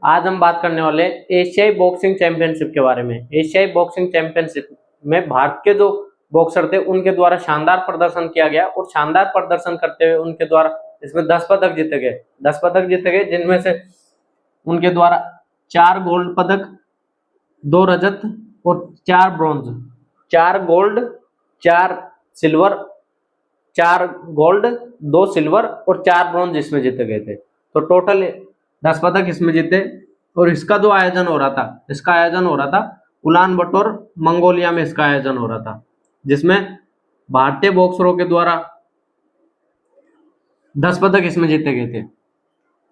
आज हम बात करने वाले एशियाई बॉक्सिंग चैंपियनशिप के बारे में। एशियाई बॉक्सिंग चैंपियनशिप में भारत के जो बॉक्सर थे उनके द्वारा शानदार प्रदर्शन किया गया और शानदार प्रदर्शन करते हुए उनके द्वारा इसमें 10 पदक जीते गए। 10 पदक जीते गए, जिनमें से उनके द्वारा 4 गोल्ड पदक, 2 रजत और 4 bronze, 4 gold, 4 silver, 4 gold, 2 silver और 4 ब्रॉन्ज इसमें जीते गए थे। तो टोटल 10 पदक इसमें जीते। और इसका जो आयोजन हो रहा था, इसका आयोजन हो रहा था उलान बटोर, मंगोलिया में इसका आयोजन हो रहा था, जिसमें भारतीय बॉक्सरों के द्वारा 10 पदक इसमें जीते गए थे।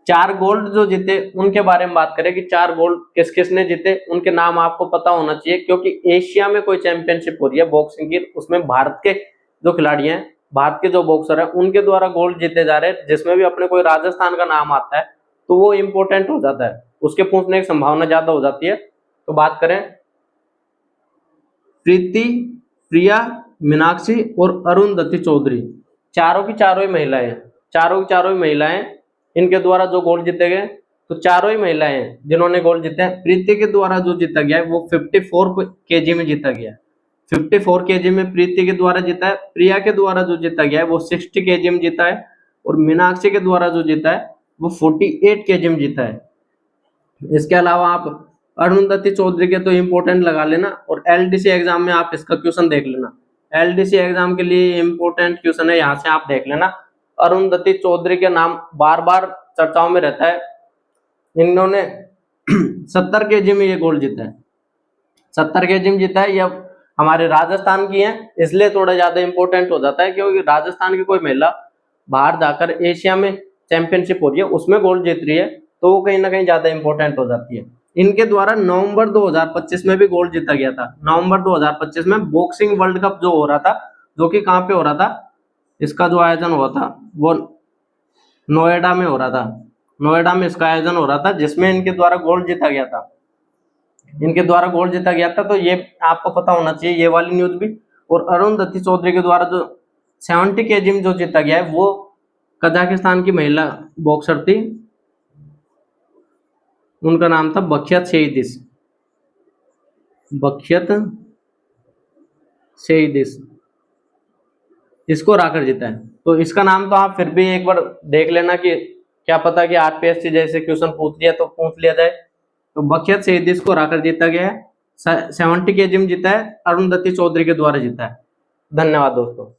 4 गोल्ड जो जीते उनके बारे में बात करें कि 4 गोल्ड किस किस ने जीते, उनके नाम आपको पता होना चाहिए, क्योंकि एशिया में कोई चैंपियनशिप हो रही है बॉक्सिंग की, उसमें भारत के जो खिलाड़ी हैं, भारत के जो बॉक्सर हैं, उनके द्वारा गोल्ड जीते जा रहे हैं, जिसमें भी अपने कोई राजस्थान का नाम आता है तो वो इंपॉर्टेंट हो जाता है, उसके पूछने की संभावना ज्यादा हो जाती है। तो बात करें प्रीति, प्रिया, मीनाक्षी और अरुंधति चौधरी, चारों की चारों ही महिलाएं हैं, चारों की चारों ही महिलाएं, इनके द्वारा जो गोल्ड जीते गए, तो चारों ही महिलाएं हैं जिन्होंने गोल्ड जीते हैं। प्रीति के द्वारा जो जीता गया है वो 54 केजी में जीता गया है, 54 केजी में प्रीति के द्वारा जीता है। प्रिया के द्वारा जो जीता गया है वो 60 केजी में जीता है और मीनाक्षी के द्वारा जो जीता है वो 48 केजी में जीता है। इसके अलावा आप अरुंधति चौधरी के तो इंपॉर्टेंट लगा लेना और एलडीसी एग्जाम में आप इसका क्वेश्चन देख लेना। एलडीसी एग्जाम के लिए इंपॉर्टेंट क्वेश्चन है, यहाँ से आप देख लेना। अरुंधति चौधरी के नाम बार बार चर्चाओं में रहता है। इन्होंने 70 केजी में ये गोल्ड जीता है, 70 केजी में जीता है। यह हमारे राजस्थान की है, इसलिए थोड़ा ज्यादा इंपॉर्टेंट हो जाता है, क्योंकि राजस्थान की कोई महिला बाहर जाकर एशिया में चैंपियनशिप हो रही है, उसमें गोल्ड जीत रही है, तो वो कहीं ना कहीं ज्यादा इंपॉर्टेंट हो जाती है। इनके द्वारा नवंबर 2025 में भी गोल्ड जीता गया था। नवंबर 2025 में बॉक्सिंग वर्ल्ड कप जो हो रहा था, जो कि कहाँ पे हो रहा था, इसका जो आयोजन हुआ था वो नोएडा में हो रहा था। नोएडा में इसका आयोजन हो रहा था, जिसमें इनके द्वारा गोल्ड जीता गया था, इनके द्वारा गोल्ड जीता गया था। तो ये आपको पता होना चाहिए, ये वाली न्यूज भी। और अरुंधति चौधरी के द्वारा जो 70 केजी में जो जीता गया है वो कजाकिस्तान की महिला बॉक्सर थी, उनका नाम था बखियत शेहिदिस, बखियत शेहिदिस, इसको हराकर जीता है। तो इसका नाम तो आप फिर भी एक बार देख लेना, कि क्या पता कि आरपीएससी जैसे क्वेश्चन पूछ लिया तो पूछ लिया जाए। तो बखियत शेहिदिस को हराकर जीता गया है, 70 केजी में जीता है, अरुंधति चौधरी के द्वारा जीता है। धन्यवाद दोस्तों।